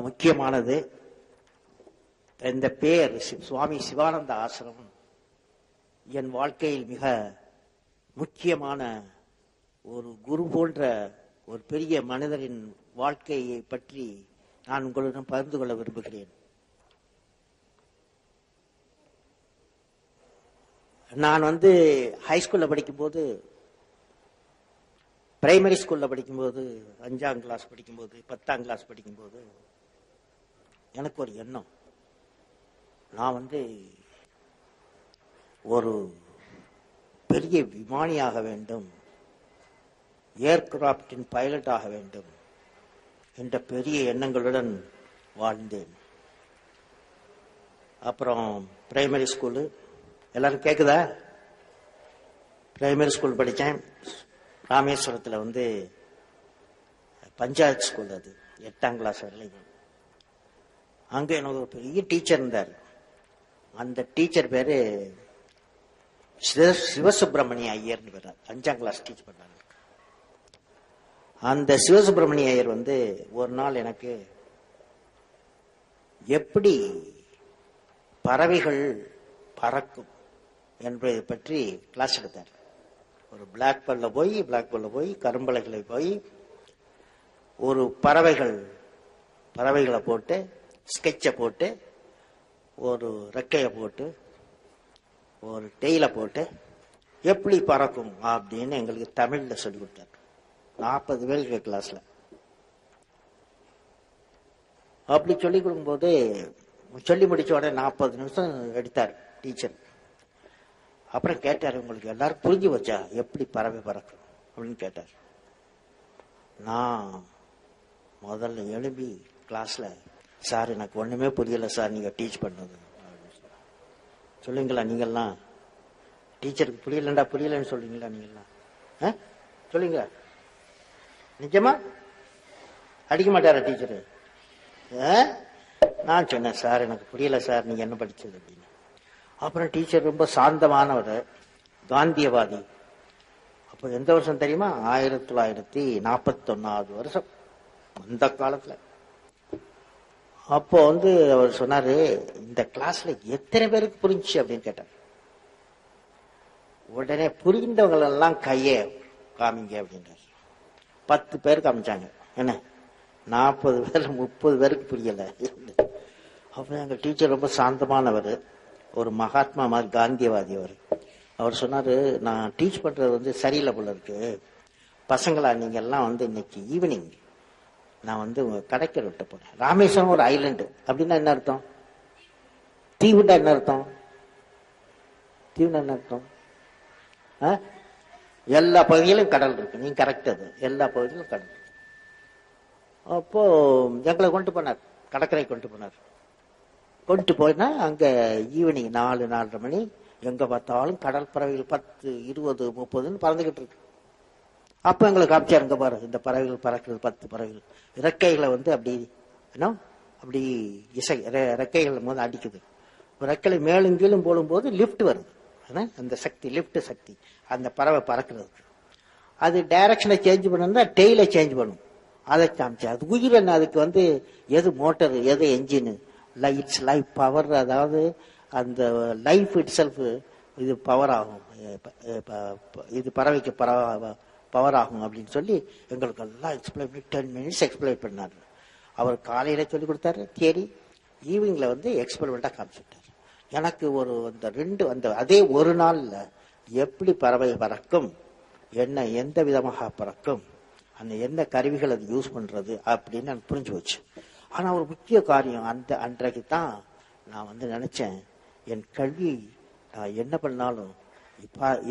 முக்கியமானது. இந்த பேர் சுவாமி சிவானந்த ஆசிரமம் என் வாழ்க்கையில் மிக முக்கியமான ஒரு குரு போன்ற ஒரு பெரிய மனிதரின் வாழ்க்கையை பற்றி நான் உங்களுடன் பகிர்ந்து கொள்ள விரும்புகிறேன். நான் ஹைஸ்கூல்ல படிக்கும்போது, பிரைமரி ஸ்கூல்ல படிக்கும்போது, 5ஆம் கிளாஸ் படிக்கும்போது, 10ஆம் கிளாஸ் படிக்கும்போது எனக்கு ஒரு எண்ணம், நான் ஒரு பெரிய விமானியாக வேண்டும், ஏர்கிராப்டின் பைலட் ஆக வேண்டும் என்ற பெரிய எண்ணங்களுடன் வாழ்ந்தேன். அப்புறம் பிரைமரி ஸ்கூலு, எல்லாரும் கேக்குதா? பிரைமரி ஸ்கூல் படித்தேன். ராமேஸ்வரத்தில் பஞ்சாயத்து ஸ்கூல், அது 8ஆம் கிளாஸ் வரலையும். அங்கே எனக்கு ஒரு பெரிய டீச்சர் இருந்தார். அந்த டீச்சர் பேரு சிவசுப்பிரமணிய ஐயர்னு பேர். 5ஆம் கிளாஸ் டீச் பண்ணாங்க. அந்த சிவசுப்பிரமணிய ஐயர் ஒரு நாள் எனக்கு எப்படி பறவைகள் பறக்கும் என்பதை பற்றி கிளாஸ் எடுத்தார். ஒரு பிளாக் போர்ட்ல போய் கரும்பலகைகளை போய் ஒரு பறவைகளை போட்டு ஸ்கெட்சை போட்டு ஒரு ரெக்கையை போட்டு ஒரு டெய்ல போட்டு எப்படி பறக்கும் அப்படின்னு எங்களுக்கு தமிழ்ல சொல்லி கொடுத்தார். 40 பேருக்கு கிளாஸ்ல. அப்படி சொல்லி கொடுக்கும்போது சொல்லி முடிச்ச உடனே 40 நிமிஷம் எடுத்தார் டீச்சர். அப்புறம் கேட்டார், உங்களுக்கு எல்லாரும் புரிஞ்சு வச்சா எப்படி பறவை பறக்கும் அப்படின்னு கேட்டார். நான் முதல்ல எழுப்பி கிளாஸ்ல, சார் எனக்கு ஒண்ணுமே புரியல சார், நீங்க டீச் பண்ணது சொல்லுங்களா, நீங்கெல்லாம் டீச்சருக்கு புரியலன்னு சொல்றீங்களா, நீங்கெல்லாம் சொல்லுங்க, நிஜமா அடிக்க மாட்டாரா டீச்சரு? நான் சொன்னேன், சார் எனக்கு புரியல சார், நீங்க என்ன படிச்சது அப்படின்னு. அப்புறம் டீச்சர் ரொம்ப சாந்தமானவர், காந்தியவாதி. அப்போ எந்த வருஷம் தெரியுமா? 1941வது வருஷம், அந்த காலத்துல. அப்போ அவர் சொன்னாரு, இந்த கிளாஸ்ல எத்தனை பேருக்கு புரிஞ்சுச்சு அப்படின்னு கேட்டார். உடனே புரிந்தவங்க எல்லாம் கையே காமிங்க அப்படின்றார். 10 பேர் காமிச்சாங்க. என்ன 40 பேர் 30 பேருக்கு புரியல. அப்ப எங்க டீச்சர் ரொம்ப சாந்தமானவர், ஒரு மகாத்மா மாதிரி காந்தியவாதி. அவர் சொன்னாரு, நான் டீச் பண்றது சரியில்லை போல இருக்கு, பசங்களா நீங்க எல்லாம் இன்னைக்கு ஈவினிங் நான் கடைக்கரை விட்ட போறேன். ராமேஸ்வரம் ஒரு ஐலண்டு அப்படின்னா என்ன அர்த்தம்? தீவுண்டா என்ன அர்த்தம்? தீவுண்டா என்ன அர்த்தம்? எல்லா பகுதியிலும் கடல் இருக்கு, நீங்க கரெக்ட். அது எல்லா பகுதியிலும் கடல் இருக்கு. அப்போ எங்களை கொண்டு போனார், கடற்கரை கொண்டு போனார். கொண்டு போயினா அங்க ஈவினிங் 4-4:30 மணி, எங்க பார்த்தாலும் கடல் பறவைகள் 10, 20, 30 பறந்துகிட்டு இருக்கு. அப்ப எங்களை காமிச்சார், இங்க பாரு இந்த பறவைகள் பறக்கிறது, 10 பறவைகள் இறக்கைகளை அப்படி இசை ரெக்கைகள் அடிக்குது. ரெக்கைகளை மேலும் கீழும் போடும்போது லிப்ட் வருது, அந்த சக்தி, லிப்ட் சக்தி அந்த பறவை பறக்கிறதுக்கு. அது டைரக்ஷனை சேஞ்ச் பண்ணா டெய்ல சேஞ்ச் பண்ணும். அதை காமிச்சு அது உயிர் என்ன, அதுக்கு எது மோட்டர் எது என்ஜின், இட்ஸ் லைஃப் பவர், அதாவது அந்த லைஃப் இட் செல்ஃப் இது பவர் ஆகும், இது பறவைக்கு பவர் ஆகும் அப்படின்னு சொல்லி எங்களுக்கு எல்லாம் எக்ஸ்பிளைன் பண்ணி 10 minutes எக்ஸ்பிளைன் பண்ணாரு. அவர் காலையில சொல்லி கொடுத்தாரு தியரி, ஈவினிங்ல எக்ஸ்பெரிமெண்டா காமிச்சுட்டாரு. எனக்கு அந்த அதே ஒரு நாள்ல எப்படி பறவை பறக்கும், என்ன எந்த விதமாக பறக்கும், அந்த எந்த கருவிகள் அது யூஸ் பண்றது அப்படின்னு எனக்கு புரிஞ்சு வச்சு. ஆனா ஒரு முக்கிய காரியம், அன்றைக்கு தான் நான் நினைச்சேன், என் கல்வி நான் என்ன பண்ணாலும்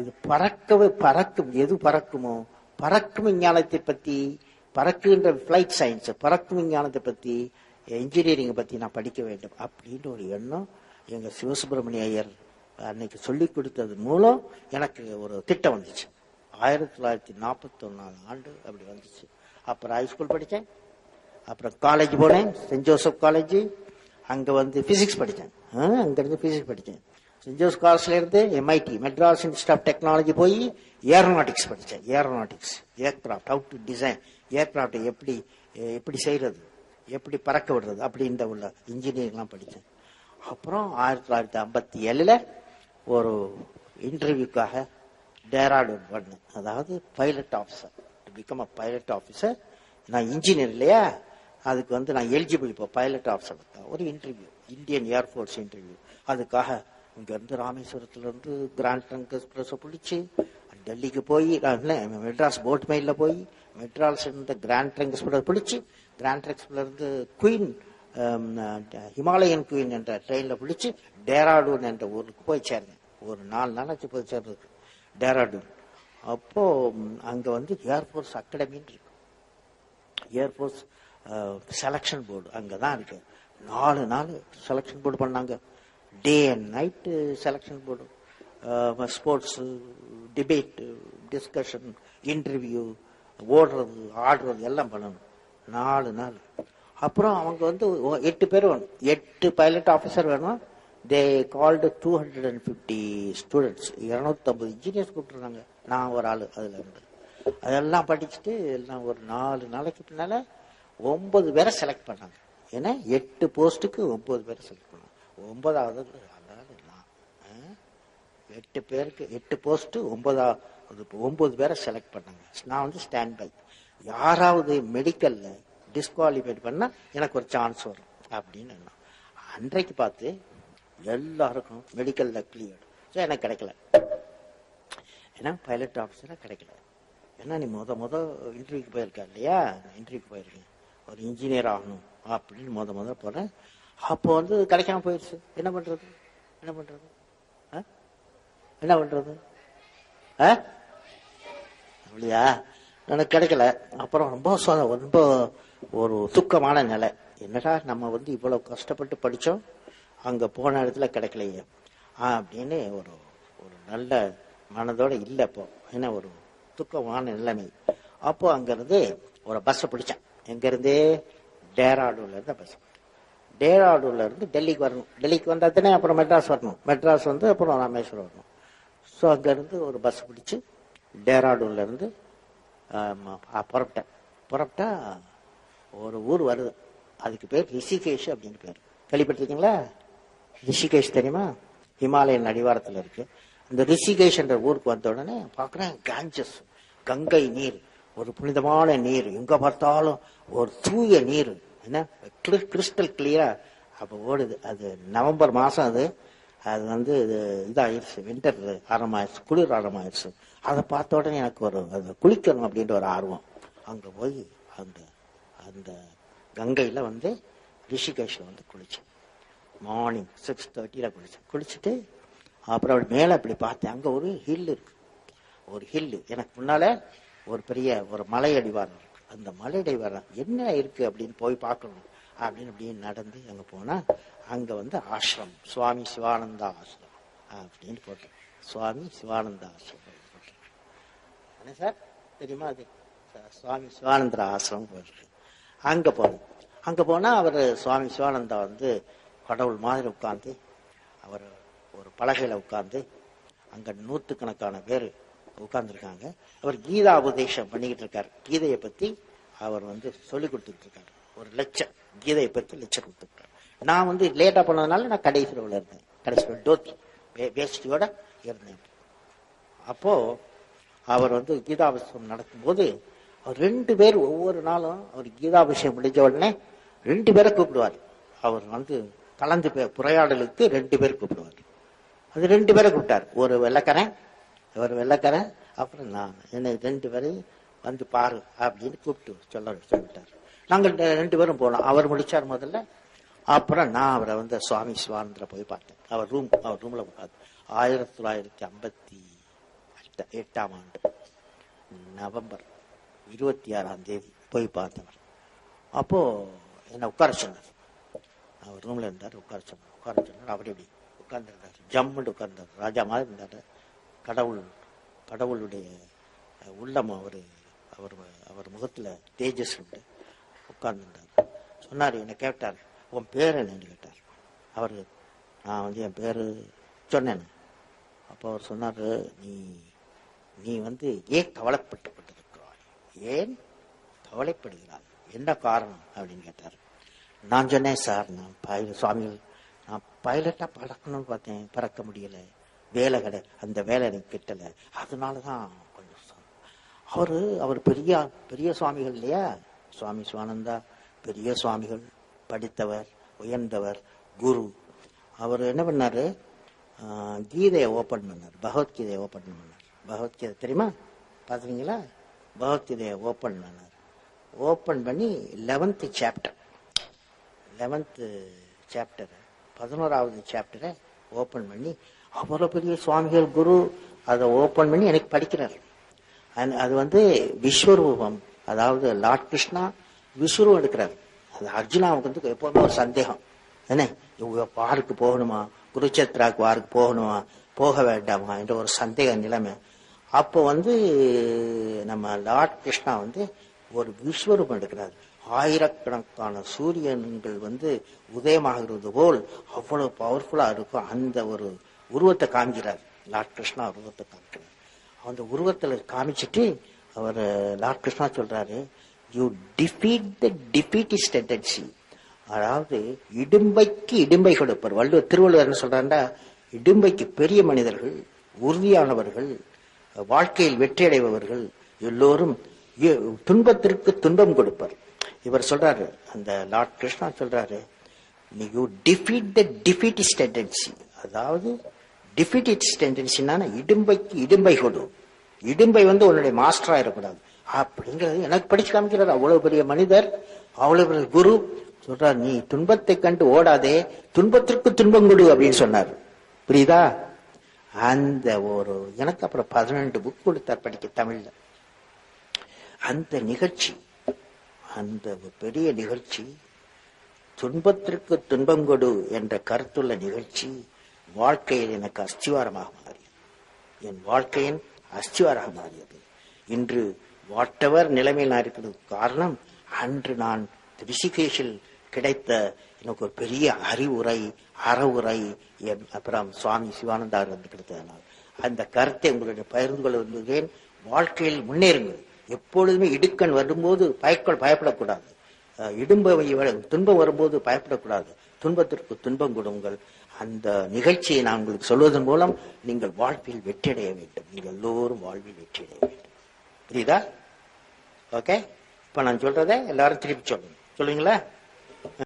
இது பறக்கும், எது பறக்குமோ பறக்கும் விஞ்ஞானத்தை பத்தி, பறக்குகின்ற பிளைட் சயின்ஸ், பறக்கும் விஞ்ஞானத்தை பத்தி, இன்ஜினியரிங் பத்தி நான் படிக்க வேண்டும் அப்படின்னு ஒரு எண்ணம் எங்க சிவசுப்பிரமணிய ஐயர் அன்னைக்கு சொல்லி கொடுத்தது மூலம் எனக்கு ஒரு திட்டம் வந்துச்சு. 1941ஆம் ஆண்டு அப்படி வந்துச்சு. அப்புறம் ஹைஸ்கூல் படித்தேன், அப்புறம் காலேஜ் போனேன், சென்ட் ஜோசப் காலேஜ். அங்க பிசிக்ஸ் படித்தேன். அங்கிருந்து பிசிக்ஸ் படித்தேன். சென்ட் ஜோசப் காலேஜ்ல இருந்து MIT Madras institute of technology போய் ஏரோநாட்டிக்ஸ் படித்தேன். Aeronautics, aircraft, how to design aircraft, எப்படி செய்யறது, எப்படி பறக்க விடுறது அப்படின்ற உள்ள இன்ஜினியரிங்லாம் படித்தேன். அப்புறம் 1957 ஒரு இன்டர்வியூக்காக டேராடூன் பண்ணேன். அதாவது pilot officer, become a pilot officer. நான் இன்ஜினியர் இல்லையா, அதுக்கு நான் எலிஜிபிள். இப்போ பைலட் ஆஃபீஸர் ஒரு இன்டர்வியூ, இந்தியன் ஏர்ஃபோர்ஸ் இன்டர்வியூ. அதுக்காக இங்கேருந்து ராமேஸ்வரத்துலேருந்து கிராண்ட் ட்ரங்க் எக்ஸ்பிரஸை பிடிச்சி டெல்லிக்கு போய், மெட்ராஸ் போட் மெயிலில் போய் மெட்ராஸ் இருந்து கிராண்ட் ட்ரங்க் எக்ஸ்பிரஸ் பிடிச்சி, கிராண்ட் ட்ரங்க் எக்ஸ்பிரஸ்லேருந்து குயின் ஹிமாலயன் குயின் என்ற ட்ரெயினில் பிடிச்சி டேராடூன் என்ற ஊருக்கு போய் சேர்ந்தேன். ஒரு 4 நாளாச்சு போய் சேர்ந்தது டேராடூன். அப்போ அங்கே ஏர்ஃபோர்ஸ் அகாடமின்னு இருக்கு, ஏர்ஃபோர்ஸ் செலக்ஷன் போர்டு அங்கே தான் இருக்கு. 4 நாள் செலக்ஷன் போர்டு பண்ணாங்க. Day and night selection board, sports, debate, discussion, interview, ஓடுறது, ஆடுறது எல்லாம் பண்ணணும் 4 நாள். அப்புறம் அவங்க 8 பேர் வேணும், 8 பைலட் ஆஃபீஸர் வேணும். தே கால்டு 250 ஸ்டூடெண்ட்ஸ், 250 இன்ஜினியர்ஸ் கூப்பிட்டுருந்தாங்க. நான் ஒரு ஆள் அதில் இருந்து. அதெல்லாம் படிச்சுட்டு எல்லாம் ஒரு 4 நாளைக்கு பின்னால 9 பேரை செலக்ட் பண்ணாங்க. ஏன்னா 8 போஸ்ட்டுக்கு 9 பேரை செலக்ட் பண்ணாங்க. 9வது அதாவது நான் 8 பேருக்கு 8 போஸ்ட்டு 9 பேரை செலக்ட் பண்ணாங்க. நான் ஸ்டாண்ட் பை. யாராவது மெடிக்கல்ல டிஸ்குவாலிஃபைட் பண்ணா எனக்கு ஒரு சான்ஸ் வரும் அப்படின்னு. அன்றைக்கு பார்த்து எல்லாருக்கும் மெடிக்கல்ல கிளியர். ஸோ எனக்கு கிடைக்கல, ஏன்னா பைலட் ஆஃபீஸராக கிடைக்கல. ஏன்னா நீ முத இன்டர்வியூக்கு போயிருக்க இல்லையா, இன்டர்வியூக்கு போயிருக்கேன், ஒரு இன்ஜினியர் ஆகணும் அப்படின்னு முத போறேன். அப்போ கிடைக்காம போயிடுச்சு. என்ன பண்றது என்ன பண்றது என்ன பண்றது அப்படியா, எனக்கு கிடைக்கல. அப்புறம் ரொம்ப ஒரு துக்கமான நிலை. என்னடா நம்ம இவ்வளவு கஷ்டப்பட்டு படிச்சோம், அங்க போன இடத்துல கிடைக்கலையே அப்படின்னு ஒரு நல்ல மனதோட இல்லை. அப்போ என்ன ஒரு துக்கமான நிலைமை. அப்போ அங்கிருந்து ஒரு பஸ்ஸை பிடிச்சேன். எங்கிருந்து? டேராடூன்ல இருந்து பஸ். டேராடூன்ல இருந்து டெல்லிக்கு வரணும். டெல்லிக்கு வந்தாதானே அப்புறம் மெட்ராஸ் வரணும். மெட்ராஸ் அப்புறம் ராமேஸ்வரம் வரணும். ஸோ அங்கிருந்து ஒரு பஸ் பிடிச்சி டேராடூன்ல இருந்து புறப்பட்டா ஒரு ஊர் வருது. அதுக்கு பேர் ரிஷிகேஷ் அப்படின்னு பேர். கேள்விப்பட்டிருக்கீங்களா? ரிஷிகேஷ் தெரியுமா? ஹிமாலயன் அடிவாரத்தில் இருக்கு. இந்த ரிஷிகேஷ் என்ற ஊருக்கு வந்த உடனே பார்க்குறேன், காஞ்சஸ், கங்கை நீர், ஒரு புனிதமான நீர், எங்க பார்த்தாலும் ஒரு தூய நீர், என்ன கிறிஸ்டல் கிளியரா அப்போ ஓடுது. அது நவம்பர் மாசம். அது இதாயிருச்சு, வின்டர் ஆரம்பமாயிருச்சு, குளிர் ஆரம்பமாயிருச்சு. அதை பார்த்த உடனே எனக்கு அது குளிக்கணும் அப்படின்ற ஒரு ஆர்வம். அங்க போய் அந்த கங்கையில ரிஷிகேஷ்ல குளிச்சேன். மார்னிங் 6:30 குளிச்சுட்டு அப்புறம் மேல அப்படி பார்த்தேன். அங்க ஒரு ஹில் இருக்கு. ஒரு ஹில் எனக்கு முன்னால ஒரு பெரிய ஒரு மலை அடிவாரம் இருக்கு. அந்த மலை அடிவாரம் என்ன இருக்கு அப்படின்னு போய் பார்க்கணும் அப்படின்னு நடந்து அங்க போனா அங்க ஆசிரம், சுவாமி சிவானந்தா ஆசிரம் அப்படின்னு போட்டேன். சுவாமி சிவானந்தா ஆசிரம் என்ன சார் தெரியுமா? அது சுவாமி சிவானந்தா ஆசிரம் போயிருக்கு. அங்க போனோம். அங்க போனா அவர் சுவாமி சிவானந்தா கடவுள் மாதிரி உட்கார்ந்து, அவர் ஒரு பலகையில உட்கார்ந்து, அங்க 100கணக்கான பேர் உட்கார்ந்துருக்காங்க. அவர் கீதா உபதேசம் பண்ணிக்கிட்டு இருக்காரு. கீதையை பத்தி அவர் சொல்லி கொடுத்துட்டு இருக்காரு. ஒரு லெக்சர், கீதையை பத்தி லெக்சர் கொடுத்துருக்காரு. நான் லேட்டா போனதுனால நான் கடைசி ரோல இருந்தேன். கடைசி டோத்தி வேஷ்டியோட இருந்தேன். அப்போ அவர் கீதாபிஷேகம் நடக்கும்போது 2 பேர் ஒவ்வொரு நாளும் அவர் கீதாபிஷேகம் முடிஞ்ச உடனே 2 பேரை கூப்பிடுவார். அவர் கலந்து உரையாடலுக்கு 2 பேர் கூப்பிடுவார். அது 2 பேரை கூப்பிட்டார். ஒரு வெள்ளக்காரன் அப்புறம் நான், என்னை 2 பேரையும் பாரு அப்படின்னு கூப்பிட்டு சொல்லிட்டார். நாங்கள் 2 பேரும் போனோம். அவர் முடிச்சார் முதல்ல. அப்புறம் நான் அவரை சுவாமி சிவானந்தரை போய் பார்த்தேன். அவர் ரூம்ல உட்காந்து 1958 ஆண்டு நவம்பர் 26 போய் பார்த்தவர். அப்போ என்ன உட்கார சொன்னார். அவர் ரூம்ல இருந்தார். உட்கார சொன்னார். அப்படி இப்படி உட்கார்ந்துருந்தார். ஜம்முன்னு உட்கார்ந்தார். ராஜா மாதிரி இருந்தார். கடவுளுடைய உள்ளம் அவர் முகத்துல தேஜஸ் உண்டு. உட்கார்ந்துருந்தார். சொன்னார், என்னை கேட்டார், உன் பேர் என்னன்னு கேட்டார். அவரு நான் என் பேரு சொன்னேன். அப்போ அவர் சொன்னாரு, நீ ஏன் கவலைப்பட்டு கொண்டிருக்கிறாய்? ஏன் கவலைப்படுகிறாய்? என்ன காரணம் அப்படின்னு கேட்டார். நான் சொன்னேன், சார் நான் சுவாமிகள் நான் பைலட்டா பறக்கணும்னு பார்த்தேன், பறக்க முடியல, வேலை அந்த வேலை எனக்கு கிட்டல, அதனாலதான் கொஞ்சம். அவர் பெரிய பெரிய சுவாமிகள் இல்லையா, சுவாமி சிவானந்தா பெரிய சுவாமிகள், படித்தவர், உயர்ந்தவர், குரு. அவர் என்ன பண்ணாரு, கீதையை ஓபன் பண்ணார், பகவத்கீதையை ஓபன் பண்ணார். பகவத்கீதை தெரியுமா, பாத்துறீங்களா? பகவத்கீதையை ஓபன் பண்ணார். ஓபன் பண்ணி 11th சாப்டர் 11வது சாப்டரை ஓபன் பண்ணி, அவ்வளவு பெரிய சுவாமிகள் குரு அதை ஓபன் பண்ணி எனக்கு படிக்கிறார். அது விஸ்வரூபம், அதாவது லார்ட் கிருஷ்ணா விஸ்வரூபம் எடுக்கிறார். அது அர்ஜுனாவுக்கு எப்பவுமே ஒரு சந்தேகம், என்ன வாருக்கு போகணுமா, குருச்சேத்ராக்கு வாருக்கு போகணுமா, போக வேண்டாமா என்ற ஒரு சந்தேக நிலைமை. அப்போ நம்ம லார்ட் கிருஷ்ணா ஒரு விஸ்வரூபம் எடுக்கிறார். ஆயிரக்கணக்கான சூரியன்கள் உதயமாகிறது போல் அவ்வளவு பவர்ஃபுல்லா இருக்கும். அந்த ஒரு உருவத்தை காமிக்கிறார் லார்ட் கிருஷ்ணா, உருவத்தை காமிக்கிறார். அந்த உருவத்துல காமிச்சிட்டு அவர் லார்ட் கிருஷ்ணா சொல்றாரு, you defeat the defeatist tendency. அதாவது இடும்பைக்கு இடும்பை கொடுப்பார். திருவள்ளுவர் என்ன சொல்றாருன்னா, இடும்பைக்கு பெரிய மனிதர்கள், உறுதியானவர்கள், வாழ்க்கையில் வெற்றியடைபவர்கள் எல்லோரும் துன்பத்திற்கு துன்பம் கொடுப்பார். இவர் சொல்றாரு, அந்த லார்ட் கிருஷ்ணா சொல்றாரு, you defeat the defeatist tendency. அதாவது டிஃபீட்டிஸ்ட் டெண்டன்சினா இடும்பைக்கு இடும்பை கொடு, இடும்பை உன்னுடைய மாஸ்டரா இருக்கக்கூடாது அப்படிங்கிறது எனக்கு படிச்சு காமிக்கிறார். அவ்வளவு பெரிய மனிதர், அவ்வளவு பெரிய குரு சொல்றார், நீ துன்பத்தை கண்டு ஓடாதே, துன்பத்திற்கு துன்பம் கொடு அப்படின்னு சொன்னார். புரியுதா? அந்த எனக்கு அப்புறம் 12 புக் கொடுத்தார் படிக்க தமிழ்ல. அந்த நிகழ்ச்சி, அந்த பெரிய நிகழ்ச்சி, துன்பத்திற்கு துன்பம் கொடு என்ற கருத்துள்ள நிகழ்ச்சி வாழ்க்கையில் எனக்கு அஸ்திவாரமாக மாறியது. என் வாழ்க்கையின் அஸ்திவாரமாக மாறியது. இன்று வாட்டவர் நிலைமையில் நான் இருக்கிறது காரணம், அன்று நான் ரிஷிகேஷில் கிடைத்த எனக்கு ஒரு பெரிய அறிவுரை, அறவுரை, அப்புறம் சுவாமி சிவானந்தார் கிடைத்ததனால் அந்த கருத்தை உங்களுடைய பகிர்ந்து கொள்ள விரும்புகிறேன். வாழ்க்கையில் முன்னேறுங்கள். எப்பொழுதுமே இடுக்கண் வரும்போது பயப்படக்கூடாது, துன்பம் வரும்போது பயப்படக்கூடாது, துன்பத்திற்கு துன்பம் கொடுங்கள். அந்த நிகழ்ச்சியை நான் உங்களுக்கு சொல்வதன் மூலம் நீங்கள் வாழ்வில் வெற்றியடைய வேண்டும். நீங்கள் எல்லோரும் வாழ்வில் வெற்றியடைய வேண்டும். புரியுதா? ஓகே, இப்ப நான் சொல்றதை எல்லாரும் திருப்பி சொல்லுங்க. சொல்லுங்களா?